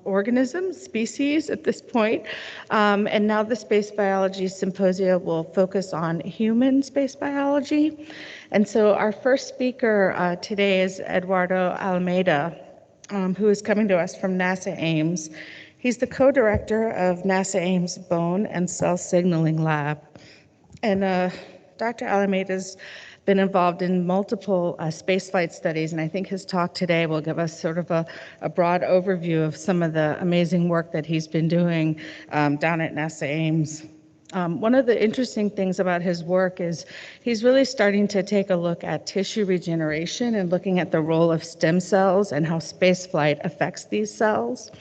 organisms, species at this point. And now the Space Biology Symposium will focus on human space biology. And so our first speaker today is Eduardo Almeida, who is coming to us from NASA Ames. He's the co-director of NASA Ames Bone and Cell Signaling Lab. And Dr. Almeida's been involved in multiple spaceflight studies, and I think his talk today will give us sort of a broad overview of some of the amazing work that he's been doing down at NASA Ames. One of the interesting things about his work is he's really starting to take a look at tissue regeneration and looking at the role of stem cells and how spaceflight affects these cells.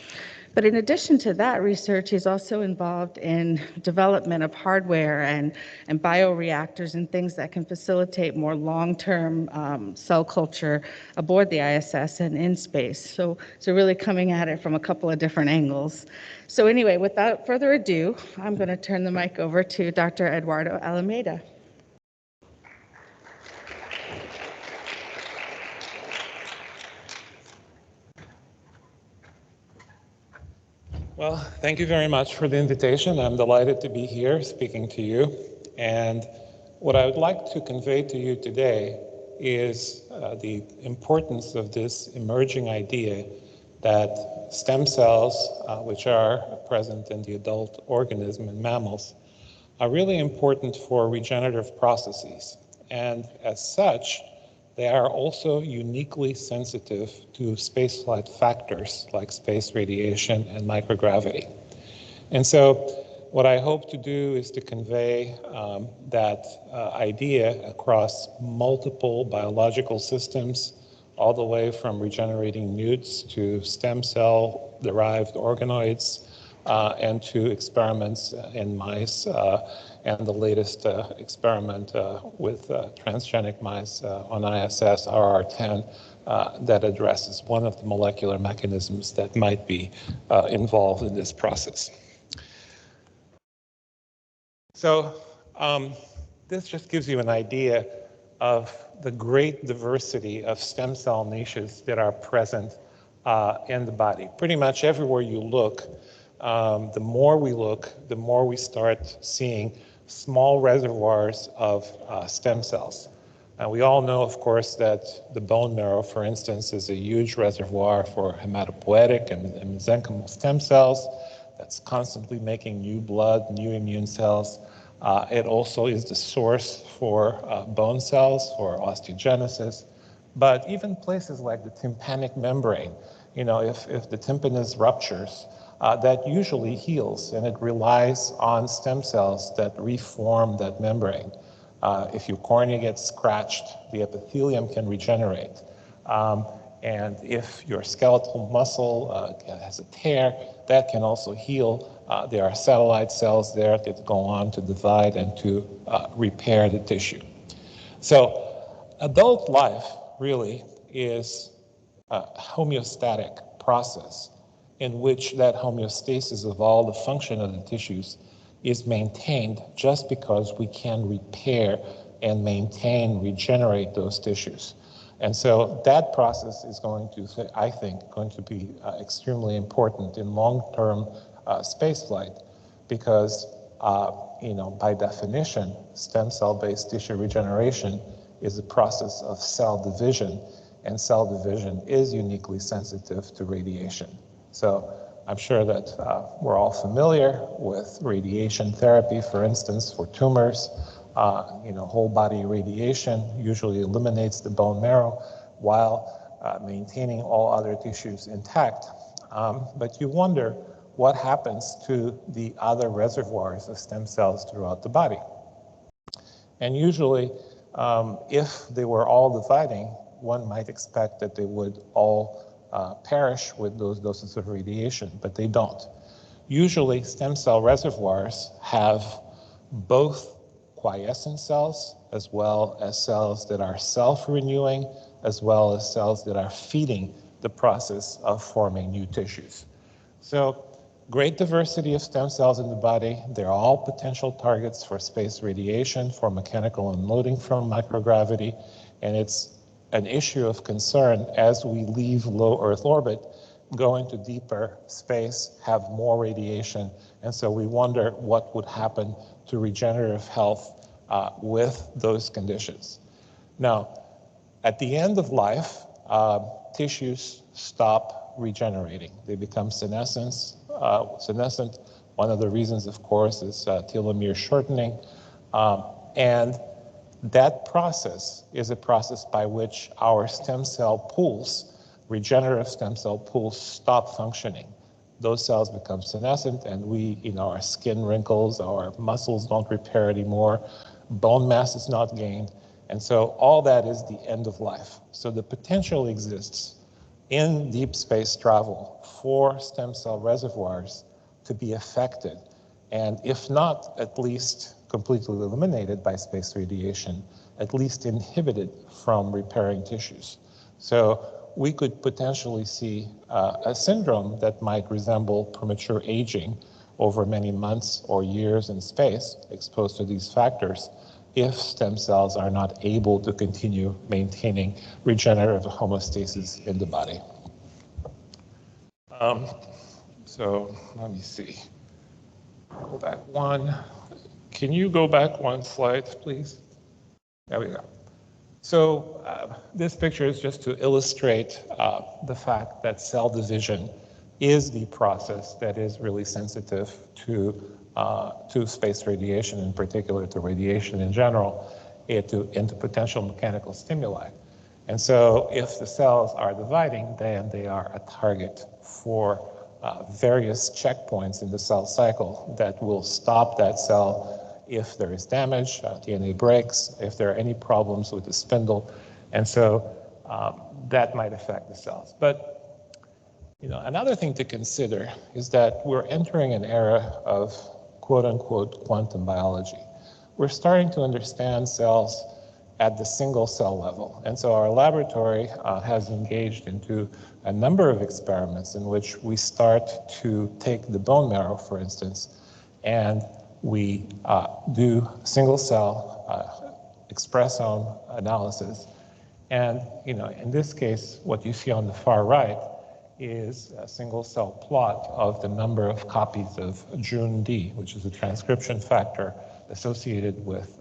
But in addition to that research, he's also involved in development of hardware and bioreactors and things that can facilitate more long-term cell culture aboard the ISS and in space. So really coming at it from a couple of different angles. So anyway, without further ado, I'm going to turn the mic over to Dr. Eduardo Almeida. Well, thank you very much for the invitation. I'm delighted to be here speaking to you. And what I would like to convey to you today is the importance of this emerging idea that stem cells, which are present in the adult organism in mammals, are really important for regenerative processes. And as such, they are also uniquely sensitive to spaceflight factors like space radiation and microgravity. And so what I hope to do is to convey that idea across multiple biological systems, all the way from regenerating newts to stem cell-derived organoids, and to experiments in mice, and the latest experiment with transgenic mice on ISS, RR10, that addresses one of the molecular mechanisms that might be involved in this process. So this just gives you an idea of the great diversity of stem cell niches that are present in the body. Pretty much everywhere you look, the more we look, the more we start seeing small reservoirs of stem cells. And we all know, of course, that the bone marrow, for instance, is a huge reservoir for hematopoietic and mesenchymal stem cells that's constantly making new blood, new immune cells. It also is the source for bone cells, for osteogenesis. But even places like the tympanic membrane, you know, if the tympanus ruptures, that usually heals, and it relies on stem cells that reform that membrane. If your cornea gets scratched, the epithelium can regenerate. And if your skeletal muscle has a tear, that can also heal. There are satellite cells there that go on to divide and to repair the tissue. So adult life really is a homeostatic process in which that homeostasis of all the function of the tissues is maintained just because we can repair and maintain, regenerate those tissues. And so that process is going to, I think, going to be extremely important in long-term spaceflight because, you know, by definition, stem cell-based tissue regeneration is a process of cell division, and cell division is uniquely sensitive to radiation. So I'm sure that we're all familiar with radiation therapy, for instance, for tumors. You know, whole body radiation usually eliminates the bone marrow while maintaining all other tissues intact. But you wonder what happens to the other reservoirs of stem cells throughout the body. And usually, if they were all dividing, one might expect that they would all perish with those doses of radiation, but they don't. Usually, stem cell reservoirs have both quiescent cells as well as cells that are self-renewing, as well as cells that are feeding the process of forming new tissues. So great diversity of stem cells in the body. They're all potential targets for space radiation, for mechanical unloading from microgravity, and it's an issue of concern as we leave low Earth orbit go into deeper space, have more radiation, and so we wonder what would happen to regenerative health with those conditions. Now, at the end of life, tissues stop regenerating. They become senescent. One of the reasons, of course, is telomere shortening. And that process is a process by which our stem cell pools, regenerative stem cell pools, stop functioning. Those cells become senescent, and our skin wrinkles, our muscles don't repair anymore, bone mass is not gained, and so all that is the end of life. So the potential exists in deep space travel for stem cell reservoirs to be affected, and if not at least completely eliminated by space radiation, at least inhibited from repairing tissues. So we could potentially see a syndrome that might resemble premature aging over many months or years in space exposed to these factors if stem cells are not able to continue maintaining regenerative homeostasis in the body. So let me see. Go back one. Can you go back one slide, please? There we go. So this picture is just to illustrate the fact that cell division is the process that is really sensitive to space radiation, in particular to radiation in general, and to potential mechanical stimuli. And so if the cells are dividing, then they are a target for various checkpoints in the cell cycle that will stop that cell if there is damage, DNA breaks, if there are any problems with the spindle. And so that might affect the cells. But another thing to consider is that we're entering an era of quote unquote quantum biology. We're starting to understand cells at the single cell level. And so our laboratory has engaged into a number of experiments in which we start to take the bone marrow, for instance, and we do single cell expressome analysis. And in this case, what you see on the far right is a single cell plot of the number of copies of JUN-D, which is a transcription factor associated with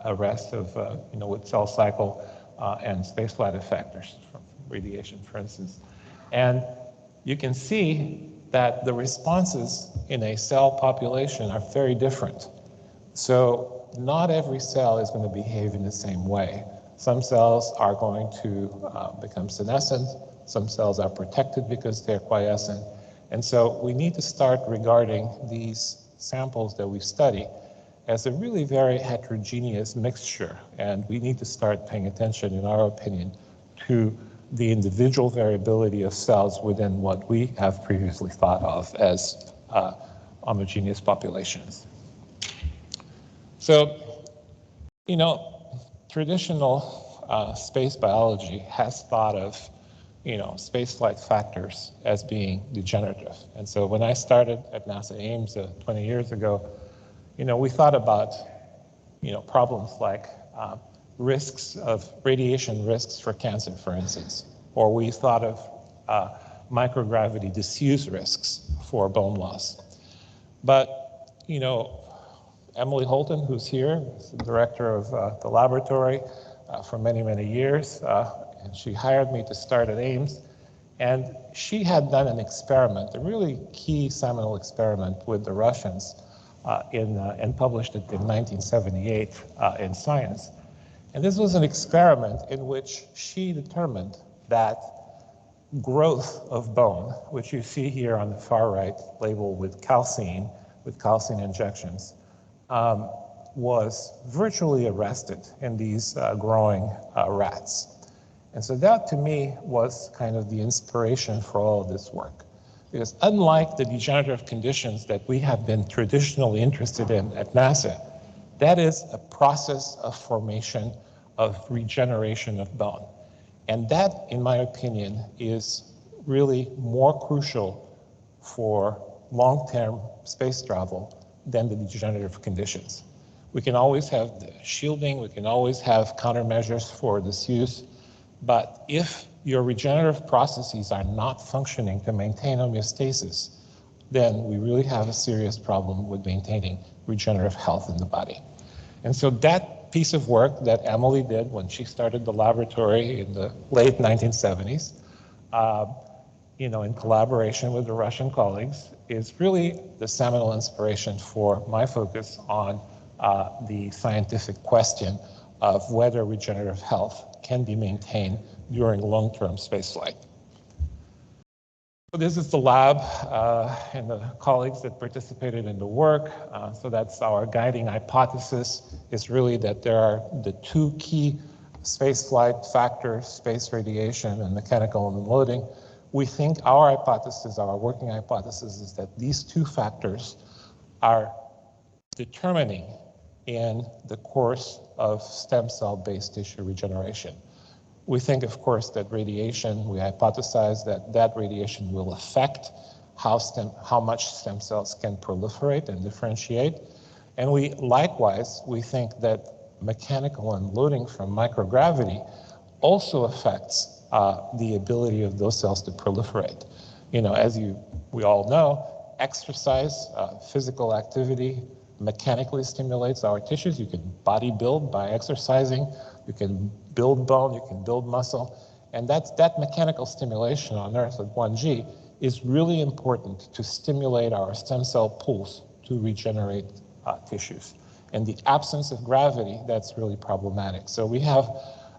arrest of with cell cycle and spaceflight effectors from radiation, for instance. And you can see that the responses in a cell population are very different. So not every cell is going to behave in the same way. Some cells are going to become senescent. Some cells are protected because they're quiescent. And so we need to start regarding these samples that we study as a really very heterogeneous mixture. And we need to start paying attention, in our opinion, to the individual variability of cells within what we have previously thought of as homogeneous populations. So, traditional space biology has thought of spaceflight factors as being degenerative. And so when I started at NASA Ames 20 years ago, we thought about, problems like risks of radiation risks for cancer, for instance, or we thought of microgravity disuse risks for bone loss. But, Emily Holton, who's here, is the director of the laboratory for many, many years, and she hired me to start at Ames. And she had done an experiment, a really key seminal experiment with the Russians and published it in 1978 in Science. And this was an experiment in which she determined that growth of bone, which you see here on the far right, labeled with calcine injections, was virtually arrested in these growing rats. And so that, to me, was kind of the inspiration for all of this work. Because unlike the degenerative conditions that we have been traditionally interested in at NASA, that is a process of formation of regeneration of bone. And that, in my opinion, is really more crucial for long-term space travel than the degenerative conditions. We can always have the shielding, we can always have countermeasures for disuse, but if your regenerative processes are not functioning to maintain homeostasis, then we really have a serious problem with maintaining regenerative health in the body. And so that piece of work that Emily did when she started the laboratory in the late 1970s, in collaboration with the Russian colleagues, is really the seminal inspiration for my focus on the scientific question of whether regenerative health can be maintained during long-term spaceflight. So this is the lab and the colleagues that participated in the work. So that's our guiding hypothesis, is really that there are the two key spaceflight factors, space radiation and mechanical unloading. We think our hypothesis, our working hypothesis, is that these two factors are determining in the course of stem cell-based tissue regeneration. We think, of course, that radiation, we hypothesize that that radiation will affect how much stem cells can proliferate and differentiate. And we think that mechanical unloading from microgravity also affects the ability of those cells to proliferate. As we all know, exercise, physical activity mechanically stimulates our tissues. You can body build by exercising. You can build bone, you can build muscle, and that mechanical stimulation on Earth at 1G is really important to stimulate our stem cell pools to regenerate tissues. In the absence of gravity, that's really problematic. So we have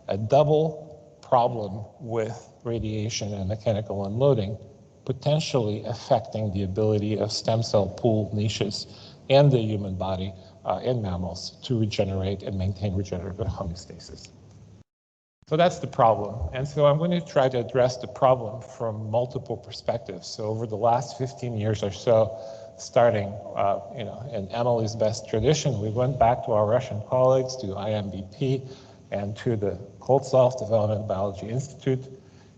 a double problem with radiation and mechanical unloading, potentially affecting the ability of stem cell pool niches in the human body, in mammals, to regenerate and maintain regenerative homeostasis. So that's the problem. And so I'm going to try to address the problem from multiple perspectives. So over the last 15 years or so, starting in Emily's best tradition, we went back to our Russian colleagues, to IMBP, and to the Koltsov Development Biology Institute.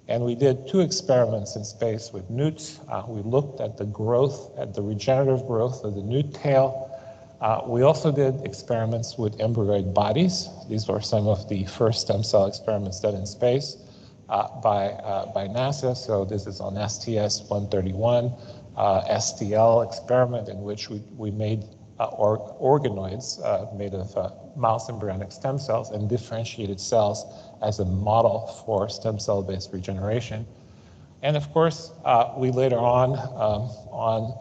And we did 2 experiments in space with newts. We looked at the growth, at the regenerative growth of the newt tail. We also did experiments with embryoid bodies. These were some of the first stem cell experiments done in space by NASA. So this is on STS-131, STL experiment, in which we made organoids made of mouse embryonic stem cells and differentiated cells as a model for stem cell-based regeneration. And of course, we later on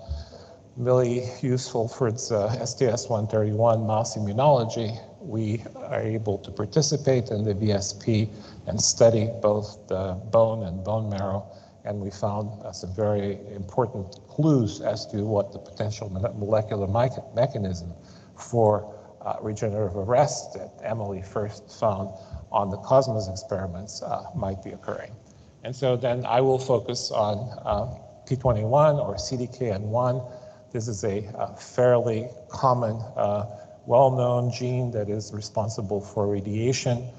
really useful for its STS-131 mouse immunology, we are able to participate in the VSP and study both the bone and bone marrow, and we found some very important clues as to what the potential molecular mechanism for regenerative arrest that Emily first found on the Cosmos experiments might be occurring. And so then I will focus on P21 or CDKN1. This is a fairly common, well-known gene that is responsible for radiation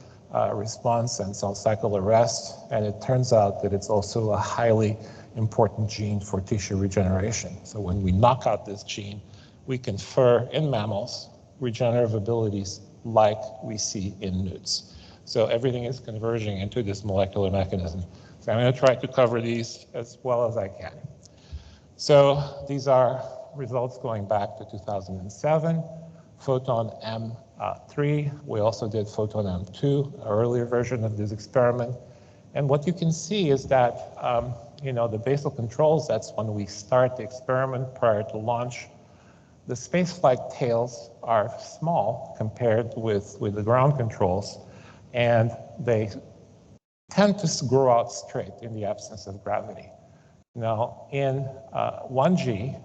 response and cell cycle arrest. And it turns out that it's also a highly important gene for tissue regeneration. So when we knock out this gene, we confer in mammals regenerative abilities like we see in newts. So everything is converging into this molecular mechanism. So I'm going to try to cover these as well as I can. So these are results going back to 2007, photon M3. We also did photon M2, an earlier version of this experiment. And what you can see is that, the basal controls, that's when we start the experiment prior to launch. The spaceflight tails are small compared with the ground controls, and they tend to grow out straight in the absence of gravity. Now, in 1G,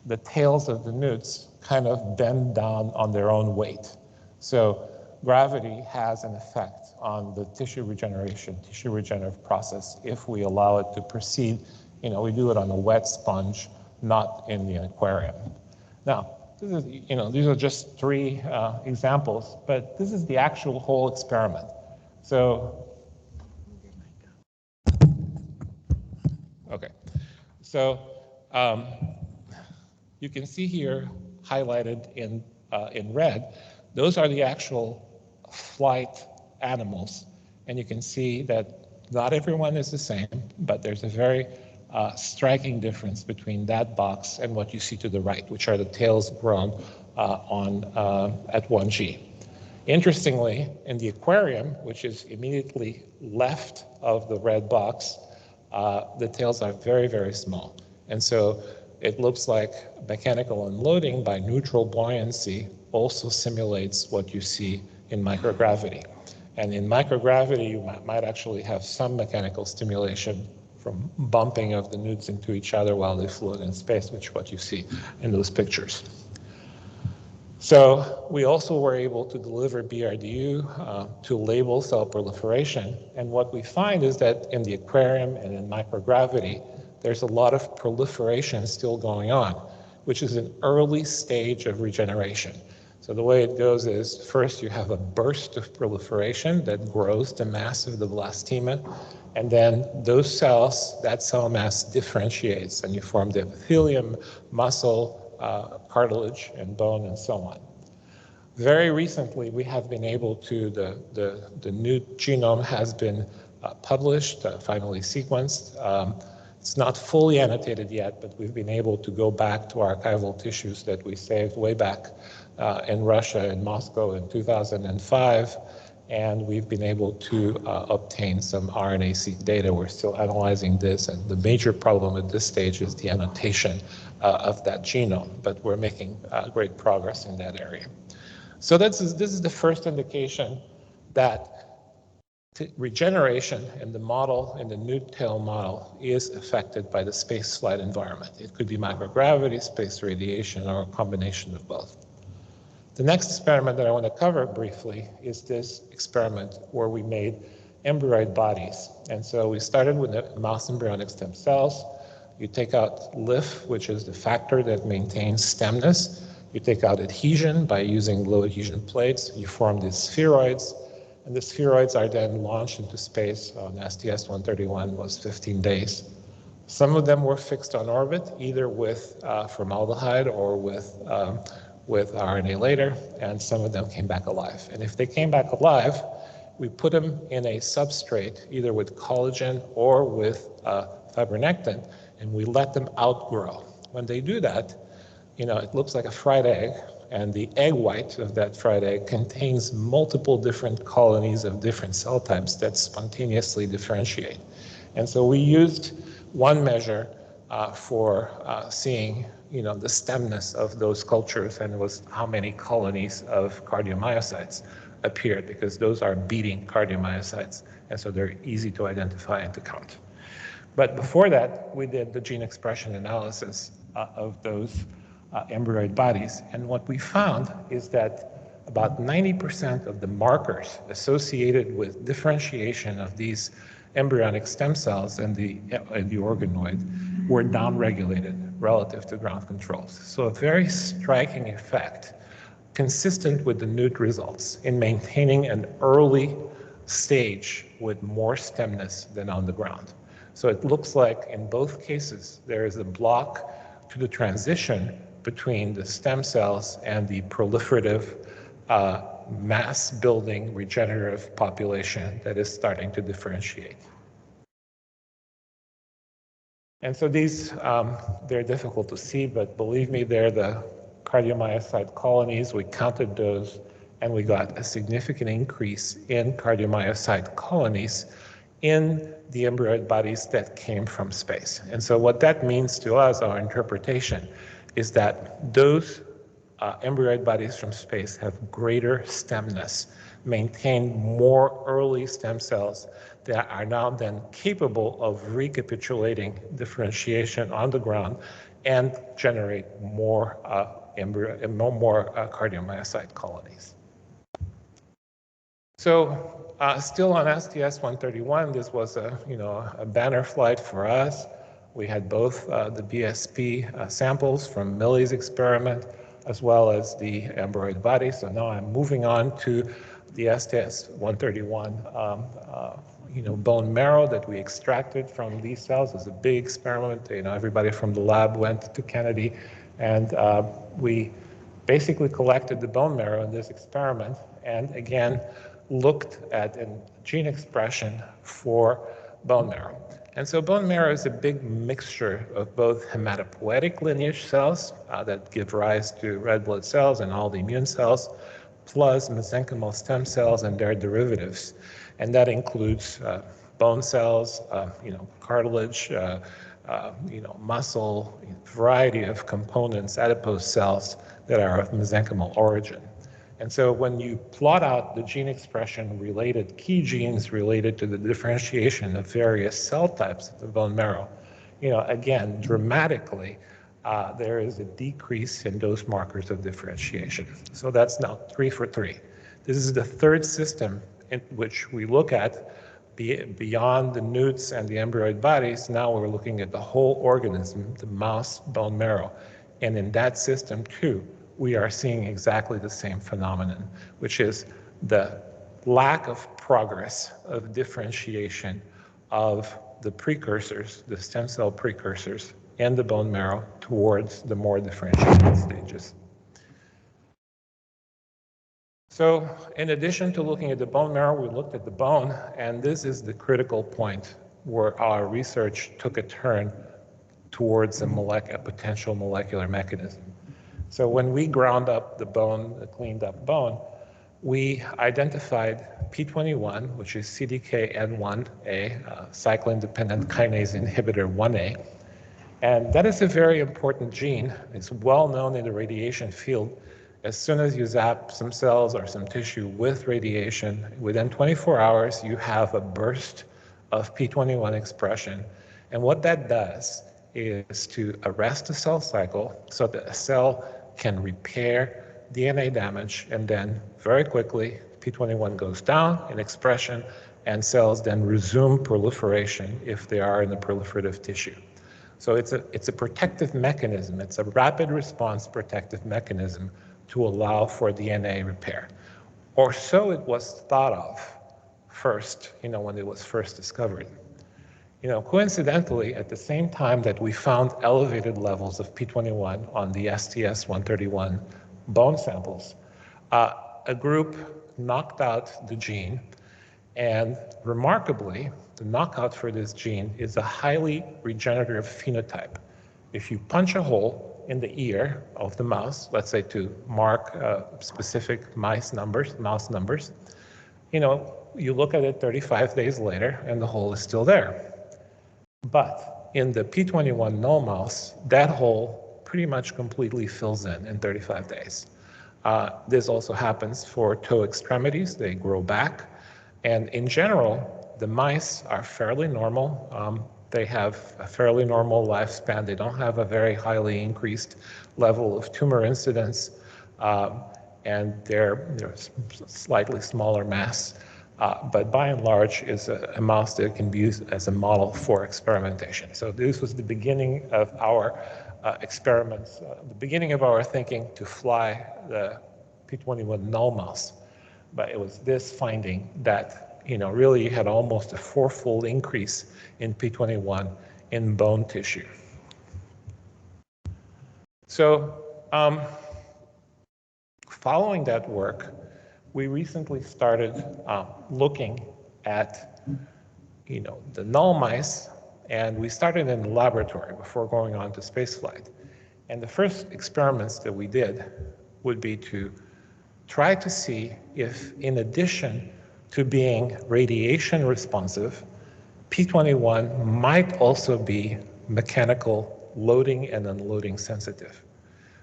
the tails of the newts kind of bend down on their own weight. So gravity has an effect on the tissue regenerative process if we allow it to proceed. We do it on a wet sponge, not in the aquarium. Now, these are just 3 examples, but this is the actual whole experiment. So, okay. So, you can see here highlighted in red, those are the actual flight animals. And you can see that Not everyone is the same, but there's a very striking difference between that box and what you see to the right, which are the tails grown at 1G. Interestingly, in the aquarium, which is immediately left of the red box, the tails are very, very small. And so it looks like mechanical unloading by neutral buoyancy also simulates what you see in microgravity. And in microgravity, you might actually have some mechanical stimulation from bumping of the nudes into each other while they float in space, which is what you see in those pictures. So we also were able to deliver BRDU to label cell proliferation. And what we find is that in the aquarium and in microgravity, there's a lot of proliferation still going on, which is an early stage of regeneration. So the way it goes is first you have a burst of proliferation that grows the mass of the blastema, and then those cells, that cell mass differentiates and you form the epithelium, muscle, cartilage, and bone, and so on. Very recently, we have been able to, the new genome has been published, finally sequenced. It's not fully annotated yet, but we've been able to go back to archival tissues that we saved way back in Russia, in Moscow in 2005, and we've been able to obtain some RNA-seq data. We're still analyzing this, and the major problem at this stage is the annotation of that genome, but we're making great progress in that area. So this is the first indication that regeneration in the model, in the nude tail model, is affected by the space flight environment. It could be microgravity, space radiation, or a combination of both. The next experiment that I want to cover briefly is this experiment where we made embryoid bodies. And so we started with the mouse embryonic stem cells. You take out LIF, which is the factor that maintains stemness. You take out adhesion by using low adhesion plates. You form these spheroids, and the spheroids are then launched into space on STS-131, was 15 days. Some of them were fixed on orbit, either with formaldehyde or with RNA later, and some of them came back alive. And if they came back alive, we put them in a substrate, either with collagen or with fibronectin, and we let them outgrow. When they do that, it looks like a fried egg, and the egg white of that fried egg contains multiple different colonies of different cell types that spontaneously differentiate. And so we used one measure for seeing the stemness of those cultures, and it was how many colonies of cardiomyocytes appeared, because those are beating cardiomyocytes, and so they're easy to identify and to count. But before that, we did the gene expression analysis of those embryoid bodies, and what we found is that about 90% of the markers associated with differentiation of these embryonic stem cells and the organoid were downregulated relative to ground controls. So a very striking effect, consistent with the nude results in maintaining an early stage with more stemness than on the ground. So it looks like in both cases, there is a block to the transition between the stem cells and the proliferative mass-building regenerative population that is starting to differentiate. And so these, they're difficult to see, but believe me, they're the cardiomyocyte colonies. We counted those, and we got a significant increase in cardiomyocyte colonies in the embryoid bodies that came from space. And so what that means to us, our interpretation, is that those embryoid bodies from space have greater stemness, maintain more early stem cells that are now then capable of recapitulating differentiation on the ground and generate more cardiomyocyte colonies. So still on STS-131, this was a banner flight for us. We had both the BSP samples from Millie's experiment as well as the embryoid body. So now I'm moving on to the STS-131 bone marrow that we extracted from these cells. It was a big experiment. Everybody from the lab went to Kennedy, and we basically collected the bone marrow in this experiment, and again looked at gene expression for bone marrow. And so bone marrow is a big mixture of both hematopoietic lineage cells that give rise to red blood cells and all the immune cells, plus mesenchymal stem cells and their derivatives. And that includes bone cells, cartilage, muscle, variety of components, adipose cells that are of mesenchymal origin. And so when you plot out the gene expression related, key genes related to the differentiation of various cell types of the bone marrow, again, dramatically, there is a decrease in those markers of differentiation. So that's now 3 for 3. This is the third system in which we look at beyond the newts and the embryoid bodies. Now we're looking at the whole organism, the mouse bone marrow. And in that system too, we are seeing exactly the same phenomenon, which is the lack of progress of differentiation of the precursors, the stem cell precursors, in the bone marrow towards the more differentiated stages. So in addition to looking at the bone marrow, we looked at the bone, and this is the critical point where our research took a turn towards a potential molecular mechanism. So when we ground up the bone, the cleaned up bone, we identified P21, which is CDKN1A, cyclin-dependent kinase inhibitor 1A. And that is a very important gene. It's well known in the radiation field. As soon as you zap some cells or some tissue with radiation, within 24 hours, you have a burst of P21 expression. And what that does is to arrest the cell cycle so that a cell can repair DNA damage, and then very quickly, P21 goes down in expression, and cells then resume proliferation if they are in the proliferative tissue. So it's a protective mechanism. It's a rapid response protective mechanism to allow for DNA repair. Or so it was thought of first, when it was first discovered. Coincidentally, at the same time that we found elevated levels of P21 on the STS-131 bone samples, a group knocked out the gene, and remarkably, the knockout for this gene is a highly regenerative phenotype. If you punch a hole in the ear of the mouse, let's say to mark specific mouse numbers, you look at it 35 days later and the hole is still there. But in the P21 null mouse, that hole pretty much completely fills in 35 days. This also happens for toe extremities. They grow back. And in general, the mice are fairly normal. They have a fairly normal lifespan. They don't have a very highly increased level of tumor incidence, and they're slightly smaller mass. But by and large, is a mouse that can be used as a model for experimentation. So this was the beginning of our experiments, the beginning of our thinking to fly the P21 null mouse. But it was this finding that really had almost a 4-fold increase in P21 in bone tissue. So following that work, we recently started looking at the null mice, and we started in the laboratory before going on to spaceflight. And the first experiments that we did would be to try to see if, in addition to being radiation responsive, P21 might also be mechanical loading and unloading sensitive.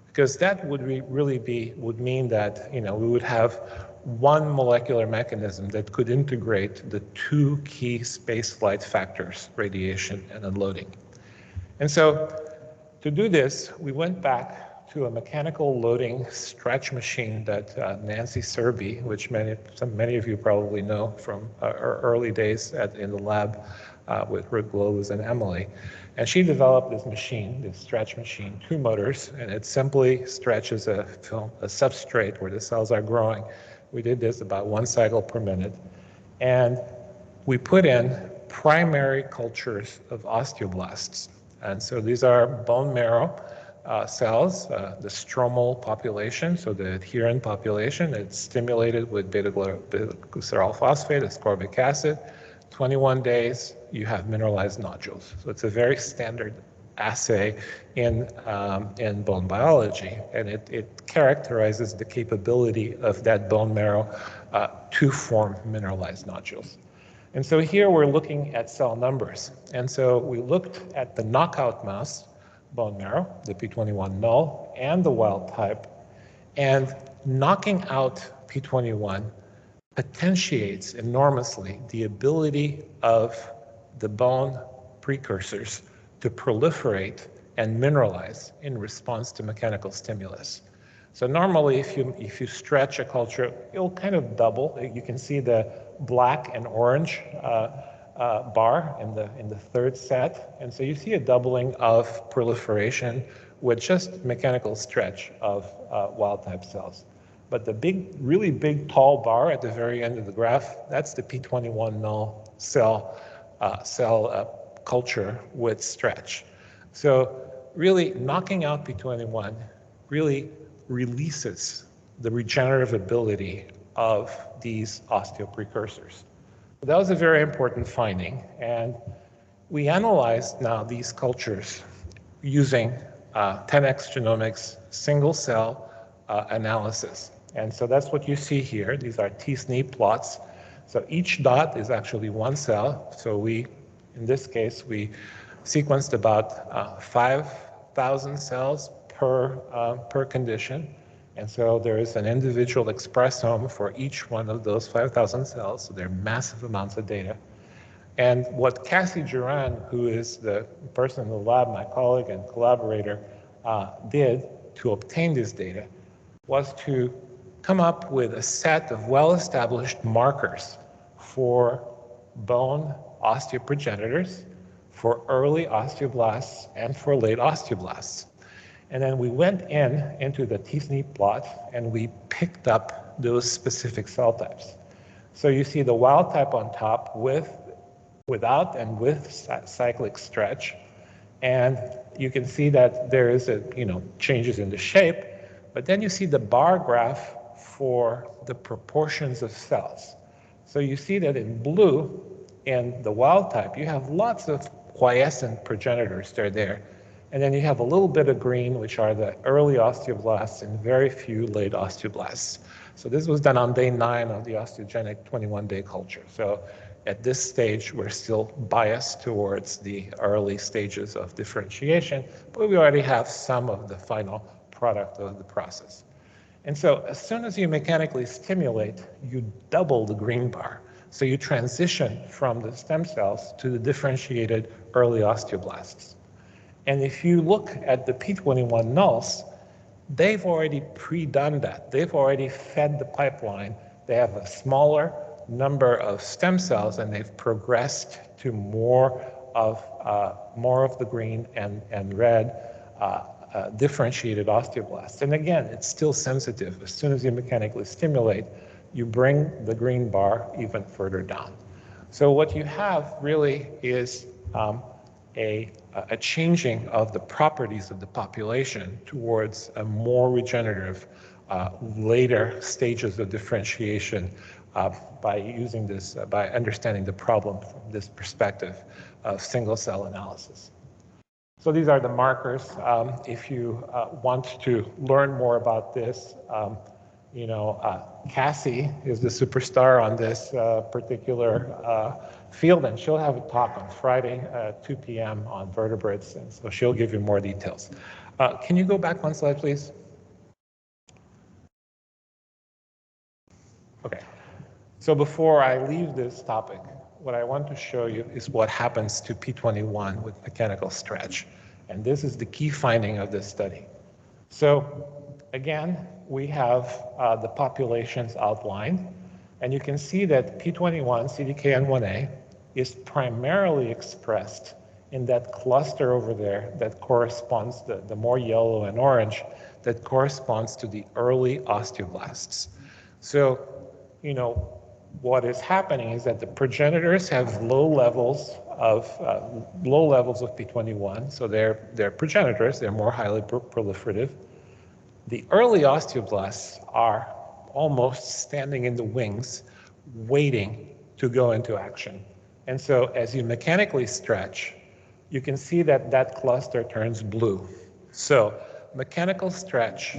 Because that would would mean that we would have one molecular mechanism that could integrate the two key spaceflight factors, radiation and unloading. And so to do this, we went back to a mechanical loading stretch machine that Nancy Serby, which many of you probably know from our early days in the lab with Rick Globus and Emily. And she developed this machine, this stretch machine, 2 motors, and it simply stretches a substrate where the cells are growing. We did this about 1 cycle per minute. And we put in primary cultures of osteoblasts. And so these are bone marrow cells, the stromal population, so the adherent population. It's stimulated with beta-glycerol phosphate, ascorbic acid, 21 days, you have mineralized nodules. So it's a very standard assay in bone biology, and it characterizes the capability of that bone marrow to form mineralized nodules. And so here we're looking at cell numbers. And so we looked at the knockout mouse bone marrow, the P21 null, and the wild type, and knocking out P21 potentiates enormously the ability of the bone precursors to proliferate and mineralize in response to mechanical stimulus. So normally, if you stretch a culture, it'll kind of double. You can see the black and orange bar in the third set, and so you see a doubling of proliferation with just mechanical stretch of wild type cells. But the big, really big, tall bar at the very end of the graph, that's the P21 null cell culture with stretch. So really knocking out P21 really releases the regenerative ability of these osteoprecursors. That was a very important finding, and we analyzed now these cultures using 10x genomics single cell analysis. And so that's what you see here. These are t-SNE plots. So each dot is actually one cell. So in this case, we sequenced about 5,000 cells per condition. And so there is an individual expressome for each one of those 5,000 cells. So they're massive amounts of data. And what Cassie Duran, who is the person in the lab, my colleague and collaborator, did to obtain this data was to come up with a set of well-established markers for bone osteoprogenitors, for early osteoblasts, and for late osteoblasts. And then we went into the t-SNE plot and we picked up those specific cell types. So you see the wild type on top without and with cyclic stretch. And you can see that there is changes in the shape, but then you see the bar graph for the proportions of cells. So you see that in blue, in the wild type, you have lots of quiescent progenitors that are there. And then you have a little bit of green, which are the early osteoblasts and very few late osteoblasts. So this was done on day 9 of the osteogenic 21-day culture. So at this stage, we're still biased towards the early stages of differentiation, but we already have some of the final product of the process. And so as soon as you mechanically stimulate, you double the green bar. So you transition from the stem cells to the differentiated early osteoblasts. And if you look at the P21 nulls, they've already pre-done that. They've already fed the pipeline. They have a smaller number of stem cells, and they've progressed to more of the green and red differentiated osteoblasts. And again, it's still sensitive. As soon as you mechanically stimulate, you bring the green bar even further down. So what you have really is a changing of the properties of the population towards a more regenerative later stages of differentiation by using this, by understanding the problem from this perspective of single cell analysis. So these are the markers. If you want to learn more about this, Cassie is the superstar on this particular field, and she'll have a talk on Friday at 2 p.m. on vertebrates, and so she'll give you more details. Can you go back one slide, please? Okay. So before I leave this topic, what I want to show you is what happens to P21 with mechanical stretch. And this is the key finding of this study. So again, we have the populations outlined, and you can see that P21, CDKN1A, is primarily expressed in that cluster over there that corresponds, the more yellow and orange, that corresponds to the early osteoblasts. So, what is happening is that the progenitors have low levels of P21, so they're progenitors, they're more highly proliferative. The early osteoblasts are almost standing in the wings, waiting to go into action. And so as you mechanically stretch, you can see that that cluster turns blue. So mechanical stretch,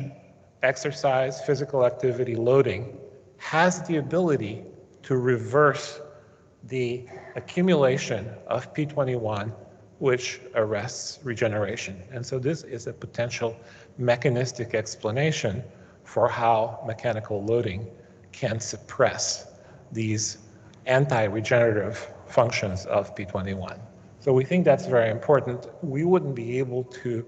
exercise, physical activity, loading has the ability to reverse the accumulation of P21, which arrests regeneration. And so this is a potential mechanistic explanation for how mechanical loading can suppress these anti-regenerative functions of P21. So we think that's very important. We wouldn't be able to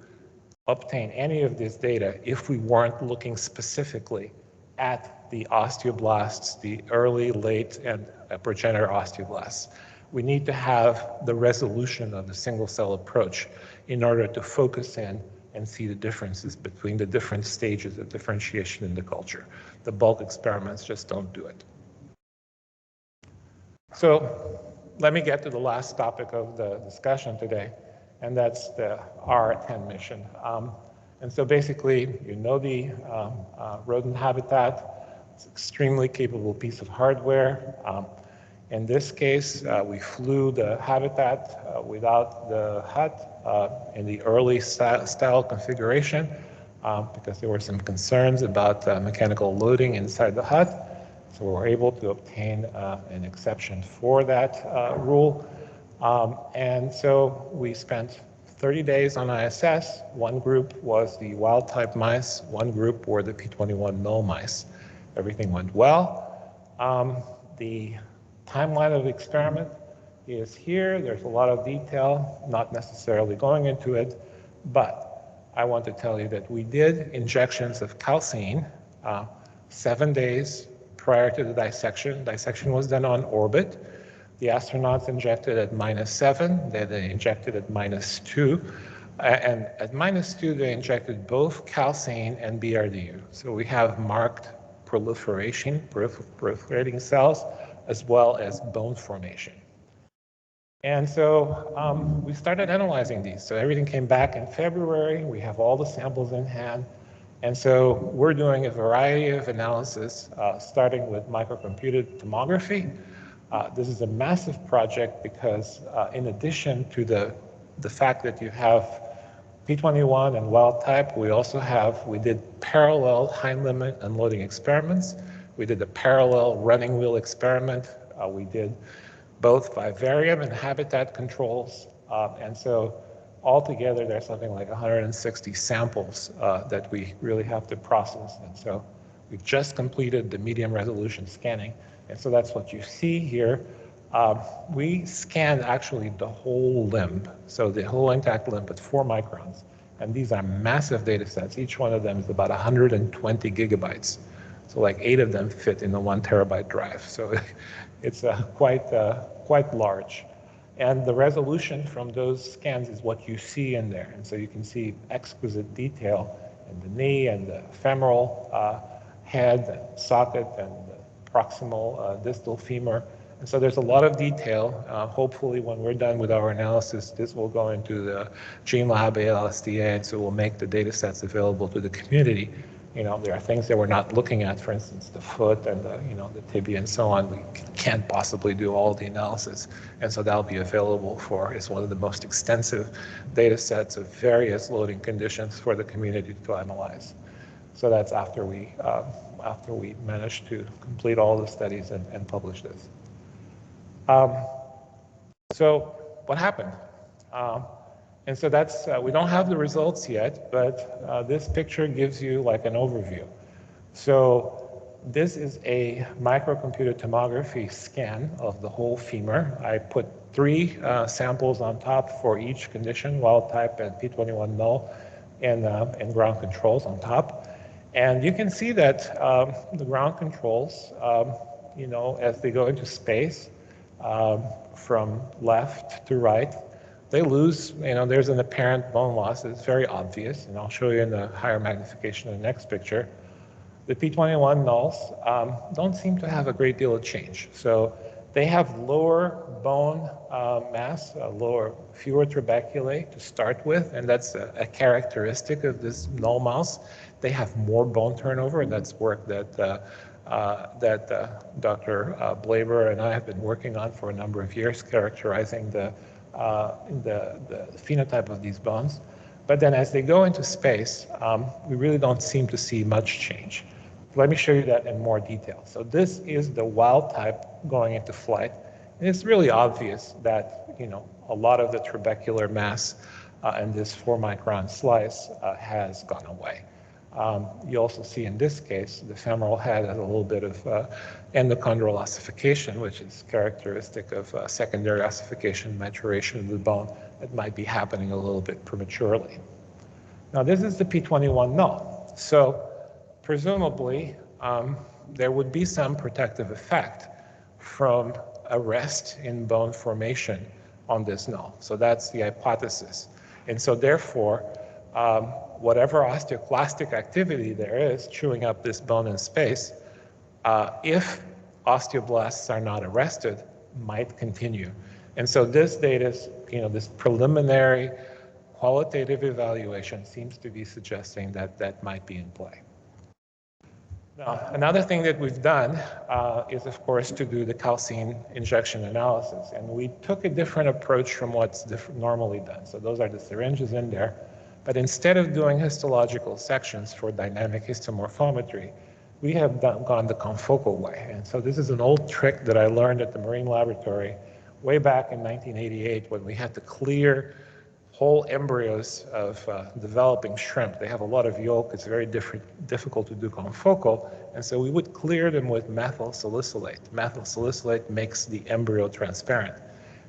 obtain any of this data if we weren't looking specifically at the osteoblasts, the early, late, and progenitor osteoblasts. We need to have the resolution of the single-cell approach in order to focus in and see the differences between the different stages of differentiation in the culture. The bulk experiments just don't do it. So let me get to the last topic of the discussion today, and that's the R10 mission. And so basically, you know the rodent habitat. It's an extremely capable piece of hardware. In this case, we flew the habitat without the hut in the early style configuration because there were some concerns about mechanical loading inside the hut. So we were able to obtain an exception for that rule. And so we spent 30 days on ISS. One group was the wild type mice, one group were the P21 null mice. Everything went well. The timeline of the experiment is here. There's a lot of detail, not necessarily going into it, but I want to tell you that we did injections of calcine 7 days prior to the dissection. Dissection was done on orbit. The astronauts injected at -7, then they injected at -2, and at -2 they injected both calcine and BRDU. So we have marked proliferating cells as well as bone formation. And so we started analyzing these. So everything came back in February. We have all the samples in hand. And so we're doing a variety of analysis, starting with microcomputed tomography. This is a massive project because in addition to the fact that you have P21 and wild type, we did parallel hind limb unloading experiments. We did a parallel running wheel experiment. We did both vivarium and habitat controls. And so altogether, there's something like 160 samples that we really have to process. And so we've just completed the medium resolution scanning. And so that's what you see here. We scanned actually the whole limb, so the whole intact limb at 4 microns. And these are massive data sets. Each one of them is about 120 gigabytes. So like 8 of them fit in a 1 terabyte drive. So it's quite large. And the resolution from those scans is what you see in there. And so you can see exquisite detail in the knee and the femoral head and socket and the proximal distal femur. And so there's a lot of detail. Hopefully when we're done with our analysis, this will go into the GeneLab ALSDA, and so we'll make the data sets available to the community. You know, there are things that we're not looking at, for instance, the foot and the tibia and so on. We can't possibly do all the analysis. And so that'll be available it's one of the most extensive data sets of various loading conditions for the community to analyze. So that's after we manage to complete all the studies and publish this. So what happened? And so that's, we don't have the results yet, but this picture gives you like an overview. So this is a microcomputed tomography scan of the whole femur. I put 3 samples on top for each condition, wild type and P21 null, and ground controls on top. And you can see that the ground controls, as they go into space from left to right, they lose, there's an apparent bone loss. It's very obvious, and I'll show you in the higher magnification in the next picture. The P21 nulls don't seem to have a great deal of change. So they have lower bone mass, fewer trabeculae to start with, and that's a characteristic of this null mouse. They have more bone turnover, and that's work that that Dr. Blaber and I have been working on for a number of years, characterizing the phenotype of these bones. But then as they go into space, we really don't seem to see much change. Let me show you that in more detail. So this is the wild type going into flight. And it's really obvious that, a lot of the trabecular mass in this 4-micron slice has gone away. You also see in this case, the femoral head has a little bit of endochondral ossification, which is characteristic of secondary ossification, maturation of the bone that might be happening a little bit prematurely. Now, this is the P21 null. So presumably, there would be some protective effect from arrest in bone formation on this null. So that's the hypothesis. And so therefore, whatever osteoclastic activity there is chewing up this bone in space, if osteoblasts are not arrested, might continue. And so this data, this preliminary qualitative evaluation seems to be suggesting that that might be in play. Now, another thing that we've done is, of course, to do the calcine injection analysis. And we took a different approach from what's normally done. So those are the syringes in there. But instead of doing histological sections for dynamic histomorphometry, we have gone the confocal way. And so this is an old trick that I learned at the Marine Laboratory way back in 1988 when we had to clear whole embryos of developing shrimp. They have a lot of yolk. It's very difficult to do confocal. And so we would clear them with methyl salicylate. Methyl salicylate makes the embryo transparent.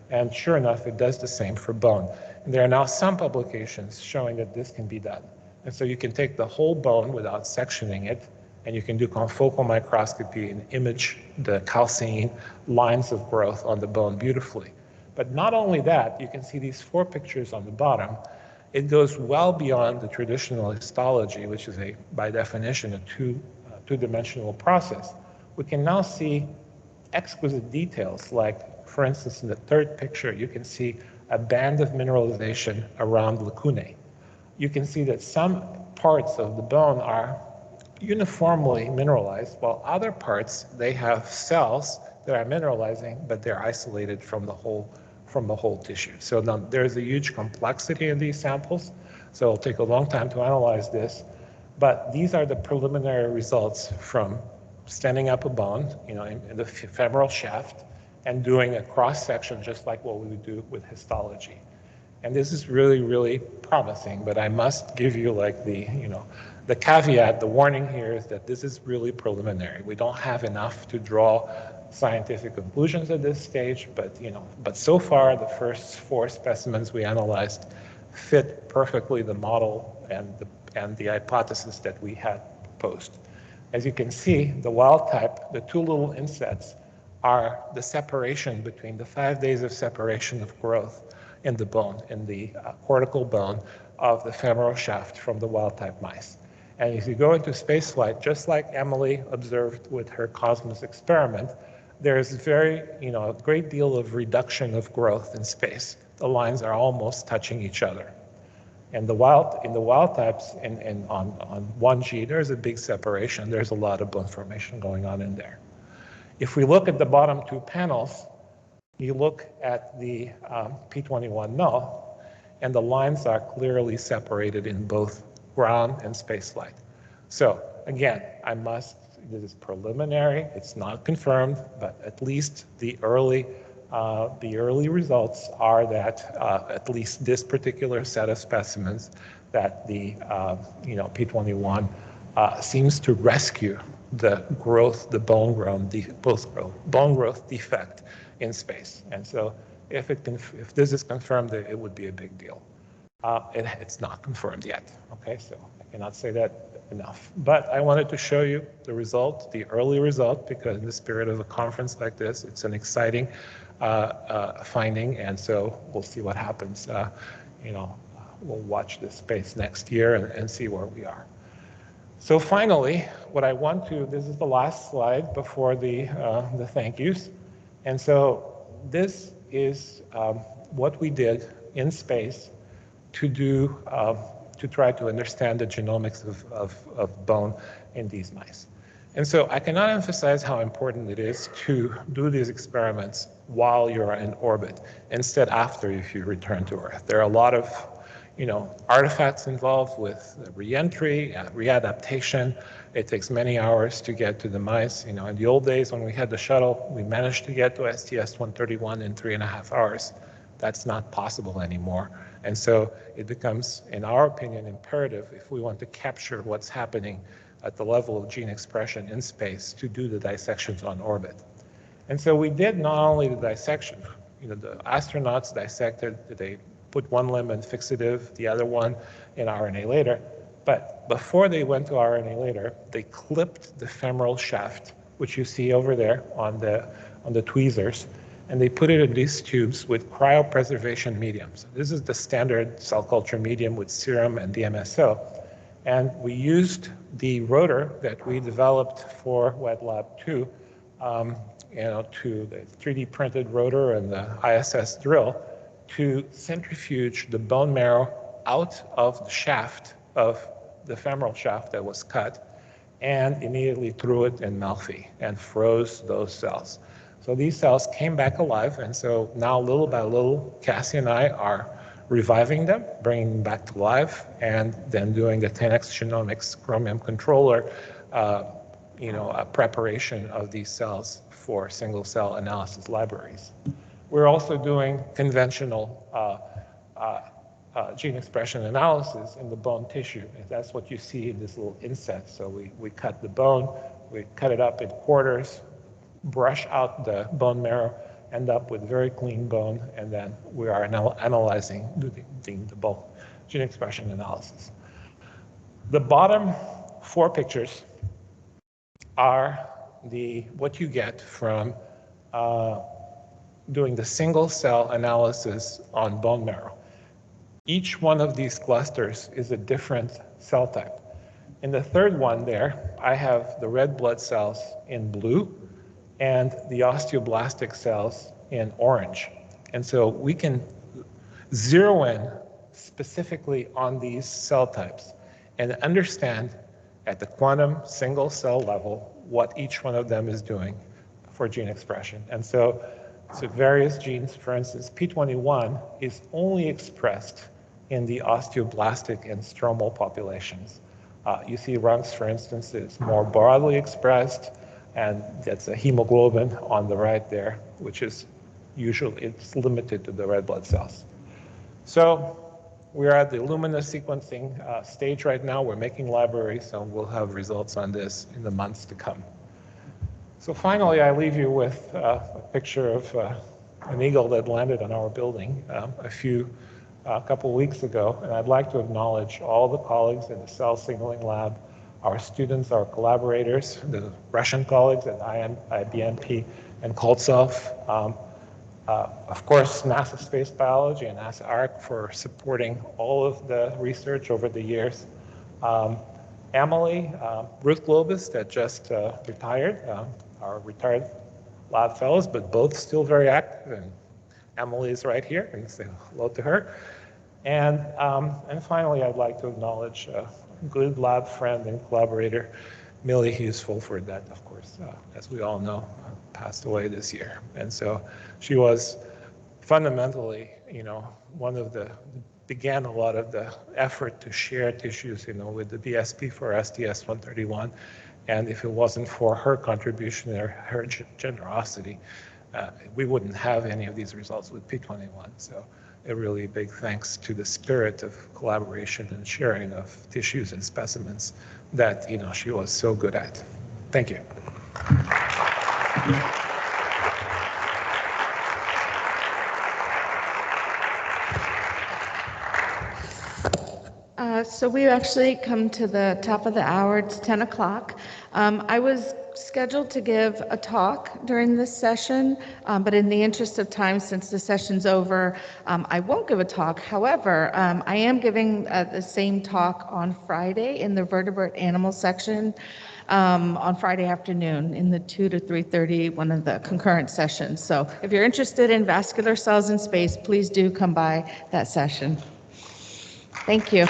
And sure enough, it does the same for bone. And there are now some publications showing that this can be done. And so you can take the whole bone without sectioning it, and you can do confocal microscopy and image the calcine lines of growth on the bone beautifully. But not only that, you can see these 4 pictures on the bottom. It goes well beyond the traditional histology, which is by definition, a two-dimensional process. We can now see exquisite details, like, for instance, in the 3rd picture, you can see a band of mineralization around lacunae. You can see that some parts of the bone are uniformly mineralized, while other parts, they have cells that are mineralizing, but they're isolated from the whole tissue. So now there's a huge complexity in these samples, so it'll take a long time to analyze this, but these are the preliminary results from standing up a bone, in the femoral shaft, and doing a cross-section just like what we would do with histology. And this is really, really promising, but I must give you the caveat, the warning here is that this is really preliminary. We don't have enough to draw scientific conclusions at this stage, but so far the first 4 specimens we analyzed fit perfectly the model and the hypothesis that we had proposed. As you can see, the wild type, the 2 little insets, are the separation between the 5 days of separation of growth in the bone, in the cortical bone of the femoral shaft from the wild type mice. And if you go into spaceflight, just like Emily observed with her Cosmos experiment, there's a great deal of reduction of growth in space. The lines are almost touching each other. And in the wild types, on 1G, there's a big separation. There's a lot of bone formation going on in there. If we look at the bottom 2 panels, you look at the P21 null, and the lines are clearly separated in both ground and spaceflight. So again, this is preliminary, it's not confirmed, but at least the early results are that at least this particular set of specimens, that the P21 seems to rescue the growth, the bone growth defect in space. And so if this is confirmed, it would be a big deal. It's not confirmed yet, okay? So I cannot say that enough. But I wanted to show you the result, the early result, because in the spirit of a conference like this, it's an exciting finding, and so we'll see what happens. We'll watch this space next year and see where we are. So finally, this is the last slide before the thank yous. And so this is what we did in space to try to understand the genomics of bone in these mice. And so I cannot emphasize how important it is to do these experiments while you're in orbit, instead after if you return to Earth. There are a lot of artifacts involved with reentry, readaptation. It takes many hours to get to the mice. In the old days when we had the shuttle, we managed to get to STS-131 in 3.5 hours. That's not possible anymore. And so it becomes, in our opinion, imperative if we want to capture what's happening at the level of gene expression in space to do the dissections on orbit. And so we did not only the dissection, the astronauts dissected, they put one limb in fixative, the other one in RNA later, but before they went to RNA later, they clipped the femoral shaft, which you see over there on the tweezers, and they put it in these tubes with cryopreservation mediums. This is the standard cell culture medium with serum and DMSO. And we used the rotor that we developed for Wet Lab 2, to the 3D printed rotor and the ISS drill to centrifuge the bone marrow out of the shaft of the femoral shaft that was cut, and immediately threw it in Melfi and froze those cells. So these cells came back alive, and so now little by little, Cassie and I are reviving them, bringing them back to life, and then doing the 10x genomics chromium controller, a preparation of these cells for single cell analysis libraries. We're also doing conventional gene expression analysis in the bone tissue. And that's what you see in this little inset. So we cut the bone, we cut it up in quarters, brush out the bone marrow, end up with very clean bone, and then we are now analyzing the bone gene expression analysis. The bottom 4 pictures are what you get from doing the single cell analysis on bone marrow. Each one of these clusters is a different cell type. In the third one there, I have the red blood cells in blue and the osteoblastic cells in orange. And so we can zero in specifically on these cell types and understand at the quantum single cell level what each one of them is doing for gene expression. And so various genes, for instance, P21 is only expressed in the osteoblastic and stromal populations. You see rungs, for instance, is more broadly expressed, and that's a hemoglobin on the right there, which is usually, it's limited to the red blood cells. So we're at the Illumina sequencing stage right now. We're making libraries, so we'll have results on this in the months to come. So finally, I leave you with a picture of an eagle that landed on our building a couple weeks ago, and I'd like to acknowledge all the colleagues in the cell signaling lab, our students, our collaborators, the Russian colleagues at IBMP and Koltsov, of course, NASA Space Biology and NASA ARC for supporting all of the research over the years. Emily, Ruth Globus that just retired, our retired lab fellows, but both still very active, and Emily is right here, and say hello to her. And finally, I'd like to acknowledge a good lab friend and collaborator, Millie Hughes-Fulford, that, of course, as we all know, passed away this year. And so she was fundamentally, one of the, began a lot of the effort to share tissues, with the BSP for STS-131. And if it wasn't for her contribution or her generosity, we wouldn't have any of these results with P21. So a really big thanks to the spirit of collaboration and sharing of tissues and specimens that she was so good at. Thank you. So we've actually come to the top of the hour. It's 10 o'clock. I was scheduled to give a talk during this session, but in the interest of time, since the session's over, I won't give a talk. However, I am giving the same talk on Friday in the vertebrate animal section on Friday afternoon in the 2 to 3:30, one of the concurrent sessions. So if you're interested in vascular cells in space, please do come by that session. Thank you.